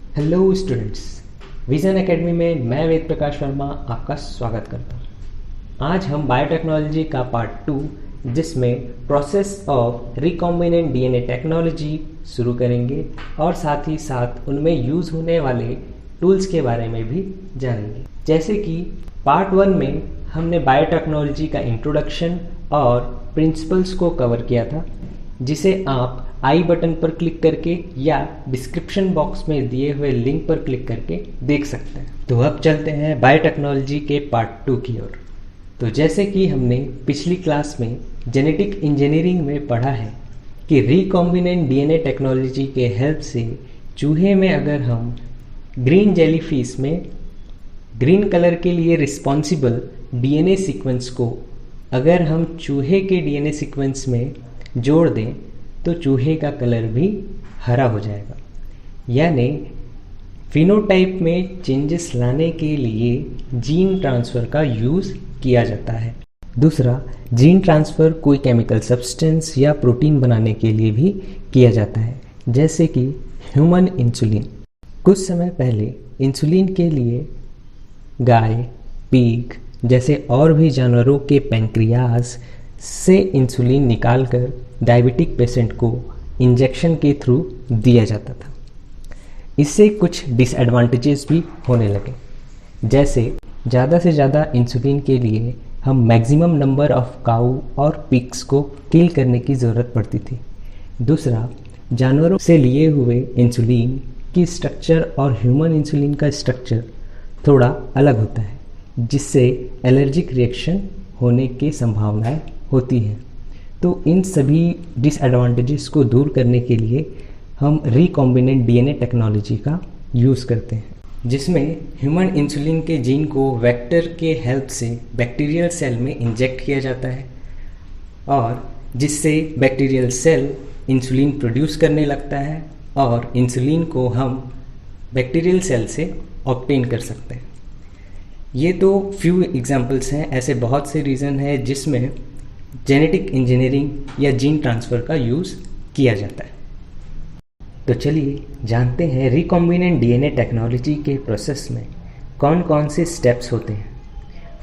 Hello students, vision academy में मैं वेद प्रकाश वर्मा आपका स्वागत करता हूँ। आज हम बायोटेक्नोलॉजी का पार्ट 2 जिसमें process of recombinant DNA technology शुरू करेंगे और साथ ही साथ उनमें यूज़ होने वाले टूल्स के बारे में भी जानेंगे। जैसे कि पार्ट 1 में हमने बायोटेक्नोलॉजी का इंट्रोडक्शन और प्रिंसिपल्स को कवर किया था, जिसे आप आई बटन पर क्लिक करके या डिस्क्रिप्शन बॉक्स में दिए हुए लिंक पर क्लिक करके देख सकते हैं। तो अब चलते हैं बायोटेक्नोलॉजी के पार्ट 2 की ओर। तो जैसे कि हमने पिछली क्लास में जेनेटिक इंजीनियरिंग में पढ़ा है कि रिकॉम्बिनेंट डीएनए टेक्नोलॉजी के हेल्प से चूहे में अगर हम ग्रीन जेलीफिश में ग्रीन कलर के लिए रिस्पॉन्सिबल डीएनए सीक्वेंस को अगर हम चूहे के डीएनए सीक्वेंस में जोड़ दें तो चूहे का कलर भी हरा हो जाएगा। यानी फिनोटाइप में चेंजेस लाने के लिए जीन ट्रांसफ़र का यूज़ किया जाता है। दूसरा, जीन ट्रांसफ़र कोई केमिकल सब्सटेंस या प्रोटीन बनाने के लिए भी किया जाता है, जैसे कि ह्यूमन इंसुलिन। कुछ समय पहले इंसुलिन के लिए गाय, पीग जैसे और भी जानवरों के पैंक्रियाज से इंसुलिन निकालकर डायबिटिक पेशेंट को इंजेक्शन के थ्रू दिया जाता था। इससे कुछ डिसएडवांटेजेस भी होने लगे, जैसे ज़्यादा से ज़्यादा इंसुलिन के लिए हम मैक्सिमम नंबर ऑफ काऊ और पिग्स को किल करने की ज़रूरत पड़ती थी। दूसरा, जानवरों से लिए हुए इंसुलिन की स्ट्रक्चर और ह्यूमन इंसुलिन का स्ट्रक्चर थोड़ा अलग होता है, जिससे एलर्जिक रिएक्शन होने की संभावनाएं होती हैं। तो इन सभी डिसएडवांटेजेस को दूर करने के लिए हम रिकॉम्बिनेंट डीएनए टेक्नोलॉजी का यूज़ करते हैं, जिसमें ह्यूमन इंसुलिन के जीन को वेक्टर के हेल्प से बैक्टीरियल सेल में इंजेक्ट किया जाता है और जिससे बैक्टीरियल सेल इंसुलिन प्रोड्यूस करने लगता है और इंसुलिन को हम बैक्टीरियल सेल से ऑब्टेन कर सकते हैं। ये तो फ्यू एग्जांपल्स हैं, ऐसे बहुत से रीज़न हैं जिसमें जेनेटिक इंजीनियरिंग या जीन ट्रांसफ़र का यूज़ किया जाता है। तो चलिए जानते हैं रिकॉम्बिनेंट डीएनए टेक्नोलॉजी के प्रोसेस में कौन कौन से स्टेप्स होते हैं।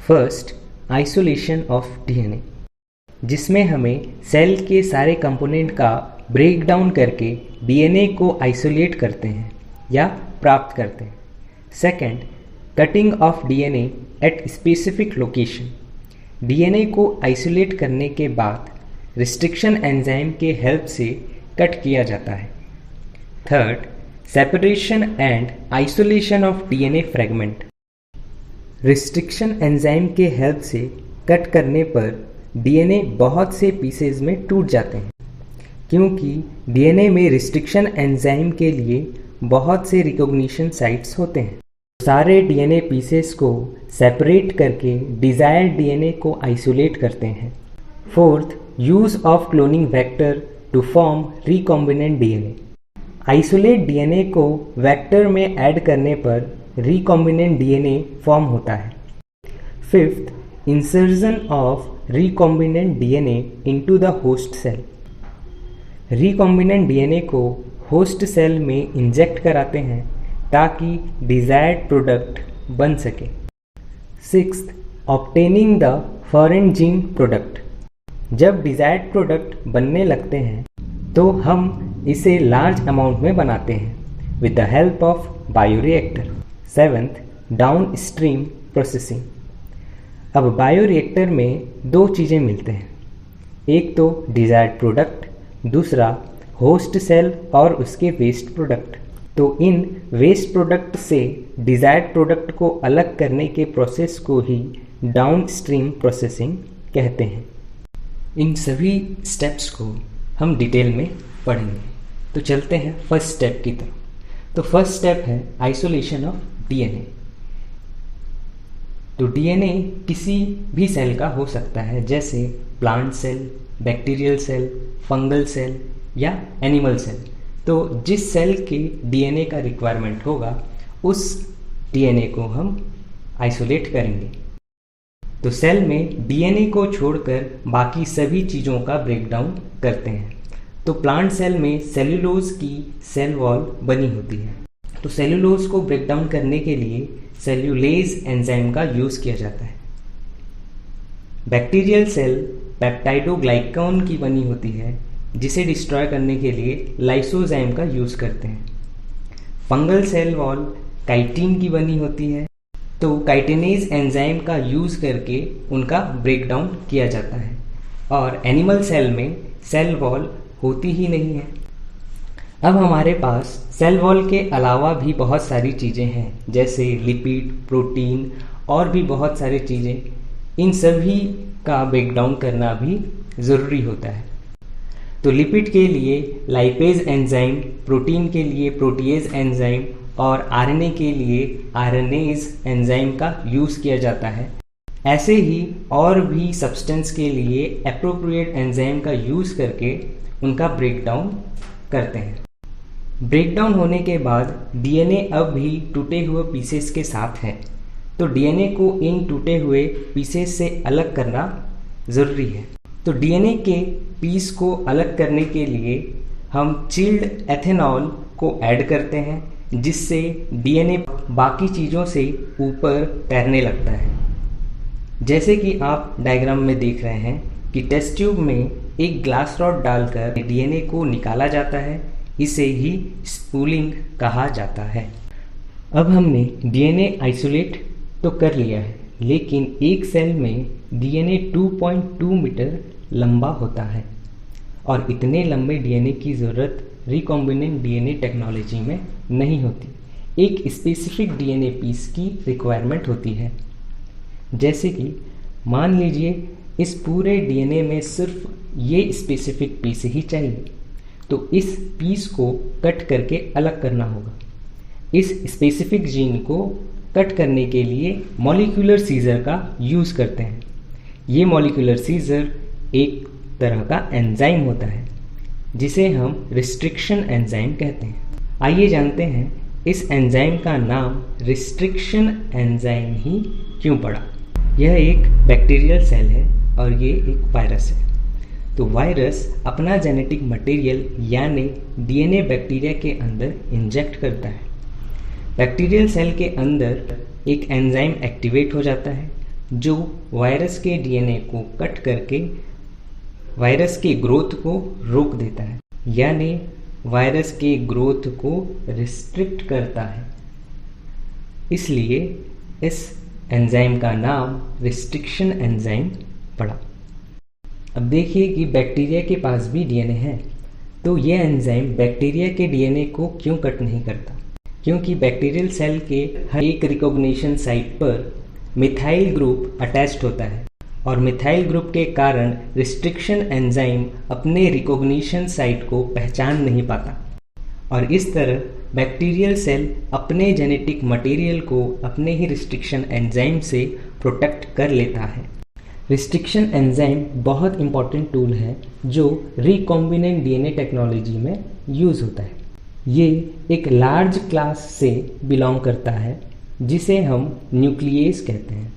फर्स्ट, आइसोलेशन ऑफ डीएनए, जिसमें हमें सेल के सारे कंपोनेंट का ब्रेक डाउन करके डीएनए को आइसोलेट करते हैं या प्राप्त करते हैं। Second, cutting of DNA at specific location, DNA को आइसोलेट करने के बाद रिस्ट्रिक्शन एंजाइम के हेल्प से कट किया जाता है। Third, separation and isolation of DNA fragment, restriction enzyme के हेल्प से कट करने पर डीएनए बहुत से पीसेज में टूट जाते हैं, क्योंकि डीएनए में रिस्ट्रिक्शन एंजाइम के लिए बहुत से रिकॉग्निशन साइट्स होते हैं। सारे डीएनए पीसेस को सेपरेट करके डिज़ायर्ड डीएनए को आइसोलेट करते हैं। Fourth, use of cloning vector to form recombinant DNA, isolate DNA को वेक्टर में ऐड करने पर रिकॉम्बिनेंट डीएनए फॉर्म होता है। Fifth, insertion of recombinant DNA into the host cell, recombinant DNA को होस्ट सेल में इंजेक्ट कराते हैं ताकि डिज़ायर्ड प्रोडक्ट बन सके। Sixth, obtaining the foreign gene product, जब डिज़ायर्ड प्रोडक्ट बनने लगते हैं तो हम इसे लार्ज अमाउंट में बनाते हैं with the help of bioreactor. Seventh, down stream processing, अब बायोरिएक्टर में दो चीज़ें मिलते हैं, एक तो डिज़ायर्ड प्रोडक्ट, दूसरा होस्ट सेल और उसके वेस्ट प्रोडक्ट। तो इन वेस्ट प्रोडक्ट से डिज़ायर्ड प्रोडक्ट को अलग करने के प्रोसेस को ही डाउन स्ट्रीम प्रोसेसिंग कहते हैं। इन सभी स्टेप्स को हम डिटेल में पढ़ेंगे। तो चलते हैं फर्स्ट स्टेप की तरफ। तो फर्स्ट स्टेप है आइसोलेशन ऑफ डीएनए। तो डीएनए किसी भी सेल का हो सकता है, जैसे plant cell, bacterial cell, fungal cell या एनिमल सेल। तो जिस सेल के डीएनए का रिक्वायरमेंट होगा उस डीएनए को हम आइसोलेट करेंगे। तो सेल में डीएनए को छोड़कर बाकी सभी चीज़ों का ब्रेकडाउन करते हैं। तो प्लांट सेल में सेल्यूलोज की सेल वॉल बनी होती है। तो सेलुलोज को ब्रेक डाउन करने के लिए सेल्यूलेज एंजाइम का यूज़ किया जाता है। बैक्टीरियल सेल पेप्टाइडोग्लाइकॉन की बनी होती है, जिसे डिस्ट्रॉय करने के लिए लाइसोजाइम का यूज़ करते हैं। फंगल सेल वॉल काइटिन की बनी होती है, तो काइटिनेज एंजाइम का यूज़ करके उनका ब्रेक डाउन किया जाता है। और एनिमल सेल में सेल वॉल होती ही नहीं है। अब हमारे पास सेल वॉल के अलावा भी बहुत सारी चीज़ें हैं, जैसे लिपिड, प्रोटीन और भी बहुत सारी चीज़ें। इन सभी का ब्रेक डाउन करना भी ज़रूरी होता है। तो लिपिड के लिए लाइपेज एंजाइम, प्रोटीन के लिए प्रोटीएज एंजाइम और आरएनए के लिए आरएनएज एंजाइम का यूज़ किया जाता है। ऐसे ही और भी सब्सटेंस के लिए एप्रोप्रिएट एंजाइम का यूज़ करके उनका ब्रेक डाउन करते हैं। ब्रेक डाउन होने के बाद डीएनए अब भी टूटे हुए पीसेस के साथ है, तो डीएनए को इन टूटे हुए पीसेस से अलग करना ज़रूरी है। तो डीएनए के पीस को अलग करने के लिए हम चिल्ड एथेनॉल को ऐड करते हैं, जिससे डीएनए बाकी चीज़ों से ऊपर तैरने लगता है। जैसे कि आप डायग्राम में देख रहे हैं कि टेस्ट ट्यूब में एक ग्लास रॉड डालकर डीएनए को निकाला जाता है, इसे ही स्पूलिंग कहा जाता है। अब हमने डीएनए आइसोलेट तो कर लिया है, लेकिन एक सेल में डीएनए 2.2 मीटर लंबा होता है और इतने लंबे डीएनए की ज़रूरत रिकॉम्बिनेंट डीएनए टेक्नोलॉजी में नहीं होती। एक स्पेसिफिक डीएनए पीस की रिक्वायरमेंट होती है। जैसे कि मान लीजिए इस पूरे डीएनए में सिर्फ ये स्पेसिफिक पीस ही चाहिए, तो इस पीस को कट करके अलग करना होगा। इस स्पेसिफिक जीन को कट करने के लिए मॉलिक्यूलर सीजर का यूज़ करते हैं। ये मॉलिक्यूलर सीजर एक तरह का एंजाइम होता है, जिसे हम रिस्ट्रिक्शन एंजाइम कहते हैं। आइए जानते हैं इस एंजाइम का नाम रिस्ट्रिक्शन एंजाइम ही क्यों पड़ा। यह एक बैक्टीरियल सेल है और ये एक वायरस है। तो वायरस अपना जेनेटिक मटेरियल यानी डीएनए बैक्टीरिया के अंदर इंजेक्ट करता है। बैक्टीरियल सेल के अंदर एक एंजाइम एक्टिवेट हो जाता है, जो वायरस के डीएनए को कट करके वायरस के ग्रोथ को रोक देता है, यानी वायरस के ग्रोथ को रिस्ट्रिक्ट करता है। इसलिए इस एंजाइम का नाम रिस्ट्रिक्शन एंजाइम पड़ा। अब देखिए कि बैक्टीरिया के पास भी डीएनए है, तो यह एंजाइम बैक्टीरिया के डीएनए को क्यों कट नहीं करता? क्योंकि बैक्टीरियल सेल के हर एक रिकॉग्निशन साइट पर मिथाइल ग्रुप अटैच्ड होता है और मिथाइल ग्रुप के कारण रिस्ट्रिक्शन एंजाइम अपने रिकॉग्निशन साइट को पहचान नहीं पाता और इस तरह बैक्टीरियल सेल अपने जेनेटिक मटेरियल को अपने ही रिस्ट्रिक्शन एंजाइम से प्रोटेक्ट कर लेता है। रिस्ट्रिक्शन एंजाइम बहुत इंपॉर्टेंट टूल है जो रिकॉम्बिनेंट डीएनए टेक्नोलॉजी में यूज़ होता है। ये एक लार्ज क्लास से बिलोंग करता है, जिसे हम न्यूक्लियस कहते हैं।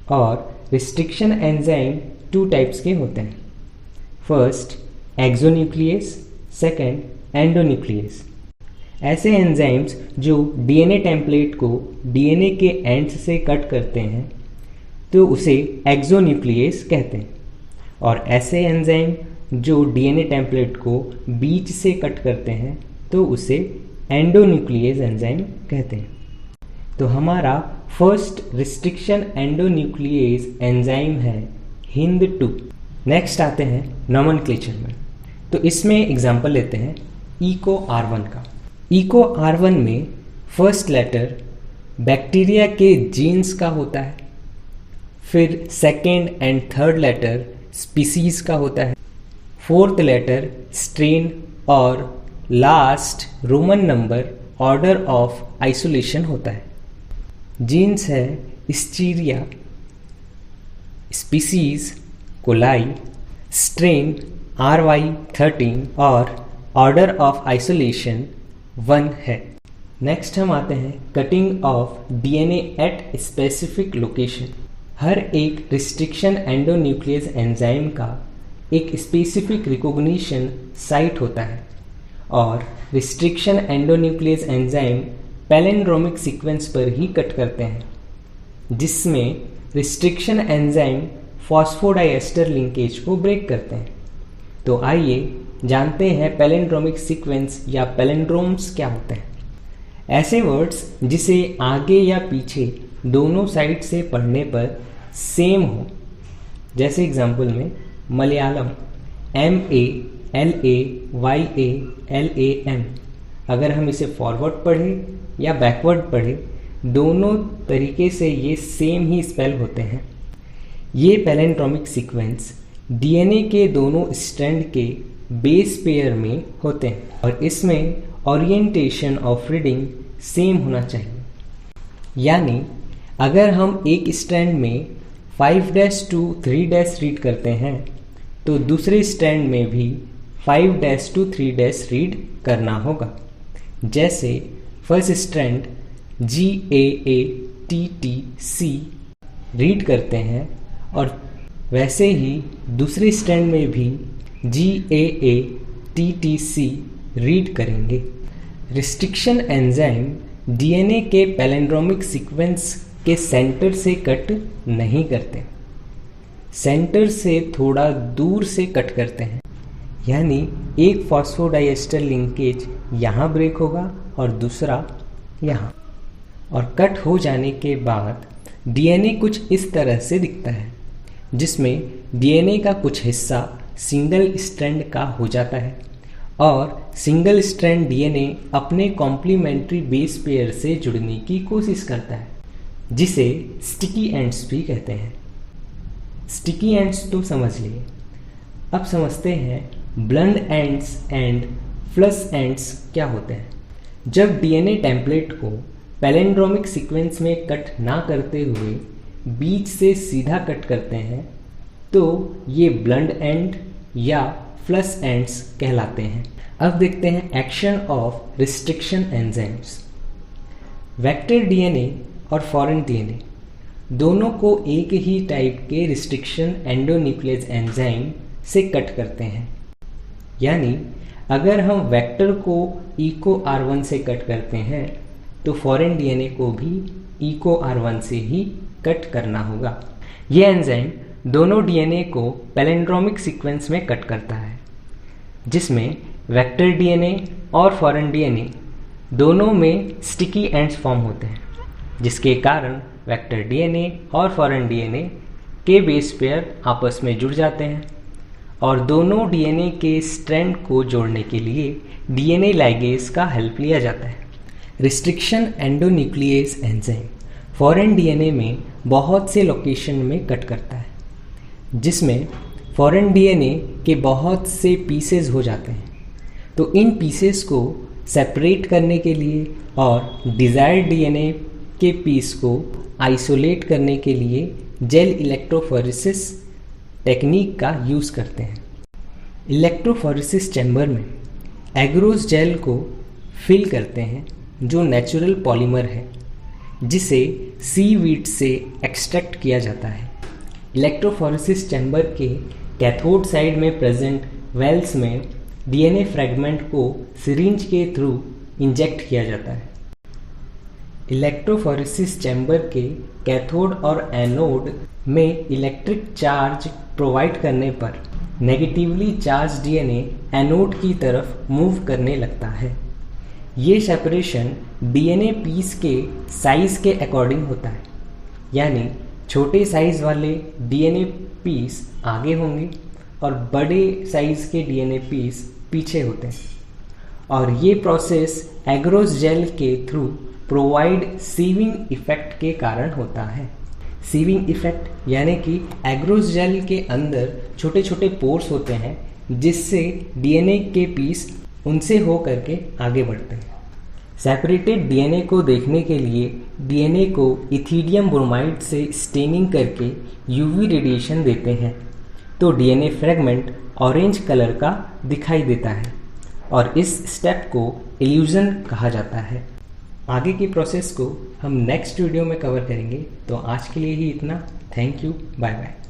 और रिस्ट्रिक्शन एंजाइम 2 टाइप्स के होते हैं। First exonuclease, second endonuclease. ऐसे एंजाइम्स जो डीएनए टेम्पलेट को डीएनए के एंड्स से कट करते हैं तो उसे एक्सोन्यूक्लियस कहते हैं, और ऐसे एंजाइम जो डीएनए टेम्पलेट को बीच से कट करते हैं तो उसे एंडोन्यूक्लियस एंजाइम कहते हैं। तो हमारा फर्स्ट रिस्ट्रिक्शन एंडोन्यूक्लियस एंजाइम है HindII। नेक्स्ट आते हैं नोमेनक्लेचर में। तो इसमें एग्जांपल लेते हैं इको R1 का। इको R1 में फर्स्ट लेटर बैक्टीरिया के जीन्स का होता है, फिर second and third letter species का होता है, फोर्थ लेटर स्ट्रेन और last Roman number order of isolation होता है। जीन्स है स्टीरिया, स्पीसीज कोलाई, स्ट्रेन RY13 और ऑर्डर ऑफ आइसोलेशन 1 है। नेक्स्ट हम आते हैं cutting of DNA at specific location. हर एक रिस्ट्रिक्शन एंडोन्यूक्लियस एंजाइम का एक स्पेसिफिक रिकॉग्निशन साइट होता है और restriction endonuclease enzyme palindromic sequence पर ही कट करते हैं, जिसमें रिस्ट्रिक्शन एंजाइम फॉस्फोडाइएस्टर लिंकेज को ब्रेक करते हैं। तो आइए जानते हैं पैलिंड्रोमिक सीक्वेंस या पैलिंड्रोम्स क्या होते हैं। ऐसे वर्ड्स जिसे आगे या पीछे दोनों साइड से पढ़ने पर सेम हो, जैसे एग्जाम्पल में मलयालम MALAYALAM, अगर हम इसे फॉरवर्ड पढ़ें या बैकवर्ड पढ़ें, दोनों तरीके से ये सेम ही स्पेल होते हैं। ये पैलिंड्रोमिक सीक्वेंस डीएनए के दोनों स्ट्रैंड के बेस पेयर में होते हैं और इसमें ओरिएंटेशन ऑफ रीडिंग सेम होना चाहिए। यानी अगर हम एक स्ट्रैंड में 5' to 3' रीड करते हैं तो दूसरे स्ट्रैंड में भी 5' to 3' रीड करना होगा। जैसे फर्स्ट स्ट्रैंड GAATTC रीड करते हैं और वैसे ही दूसरे स्ट्रैंड में भी GAATTC रीड करेंगे। रिस्ट्रिक्शन एंजाइम डीएनए के पैलिंड्रोमिक सीक्वेंस के सेंटर से कट नहीं करते, सेंटर से थोड़ा दूर से कट करते हैं। यानी एक फॉस्फोडाइएस्टर लिंकेज यहाँ ब्रेक होगा और दूसरा यहाँ, और कट हो जाने के बाद डीएनए कुछ इस तरह से दिखता है, जिसमें डीएनए का कुछ हिस्सा सिंगल स्ट्रैंड का हो जाता है और सिंगल स्ट्रैंड डीएनए अपने कॉम्प्लीमेंट्री बेस पेयर से जुड़ने की कोशिश करता है, जिसे स्टिकी एंड्स भी कहते हैं। स्टिकी एंड्स तो समझ लिए, अब समझते हैं ब्लंट एंड्स एंड फ्लस एंड्स क्या होते हैं। जब डीएनए टेम्पलेट को पैलिंड्रोमिक सीक्वेंस में कट ना करते हुए बीच से सीधा कट करते हैं तो ये ब्लंट एंड या फ्लस एंड्स कहलाते हैं। अब देखते हैं action of restriction enzymes. Vector DNA और फॉरेन डीएनए दोनों को एक ही टाइप के रिस्ट्रिक्शन एंडोन्यूक्लियस एंजाइम से कट करते हैं। यानी अगर हम वेक्टर को EcoR1 से कट करते हैं तो फॉरेन डीएनए को भी EcoR1 से ही कट करना होगा। ये एंजाइम दोनों डीएनए को पैलिंड्रोमिक सीक्वेंस में कट करता है, जिसमें वेक्टर डीएनए और फॉरेन डीएनए दोनों में स्टिकी एंड्स फॉर्म होते हैं, जिसके कारण वेक्टर डीएनए और फॉरेन डीएनए के बेस पेयर आपस में जुड़ जाते हैं और दोनों डीएनए के स्ट्रैंड को जोड़ने के लिए डीएनए लाइगेज का हेल्प लिया जाता है। Restriction endonuclease enzyme foreign DNA में बहुत से लोकेशन में कट करता है, जिसमें फॉरेन डीएनए के बहुत से पीसेस हो जाते हैं। तो इन पीसेस को सेपरेट करने के लिए और डिज़ायर्ड डीएनए के पीस को आइसोलेट करने के लिए जेल इलेक्ट्रोफोरेसिस टेक्निक का यूज़ करते हैं। इलेक्ट्रोफोरेसिस चैम्बर में एग्रोस जेल को फिल करते हैं, जो नेचुरल पॉलीमर है जिसे सीवीड से एक्सट्रैक्ट किया जाता है। इलेक्ट्रोफोरेसिस चैम्बर के कैथोड साइड में प्रेजेंट वेल्स में डीएनए फ्रैगमेंट को सिरिंज के थ्रू इंजेक्ट किया जाता है। इलेक्ट्रोफोरेसिस चैम्बर के कैथोड और एनोड में इलेक्ट्रिक चार्ज प्रोवाइड करने पर नेगेटिवली चार्ज डीएनए एनोड की तरफ मूव करने लगता है। ये सेपरेशन डीएनए पीस के साइज के अकॉर्डिंग होता है, यानी छोटे साइज वाले डीएनए पीस आगे होंगे और बड़े साइज के डीएनए पीस पीछे होते हैं। और ये प्रोसेस एग्रोस जेल के थ्रू प्रोवाइड सीविंग इफेक्ट के कारण होता है। सीविंग इफेक्ट यानी कि एग्रोस जेल के अंदर छोटे छोटे पोर्स होते हैं, जिससे डीएनए के पीस उनसे हो करके आगे बढ़ते हैं। सेपरेटेड डीएनए को देखने के लिए डीएनए को इथिडियम ब्रोमाइड से स्टेनिंग करके यूवी रेडिएशन देते हैं, तो डीएनए फ्रेगमेंट ऑरेंज कलर का दिखाई देता है और इस स्टेप को इल्यूजन कहा जाता है। आगे की प्रोसेस को हम नेक्स्ट वीडियो में कवर करेंगे। तो आज के लिए ही इतना। Thank you, bye bye.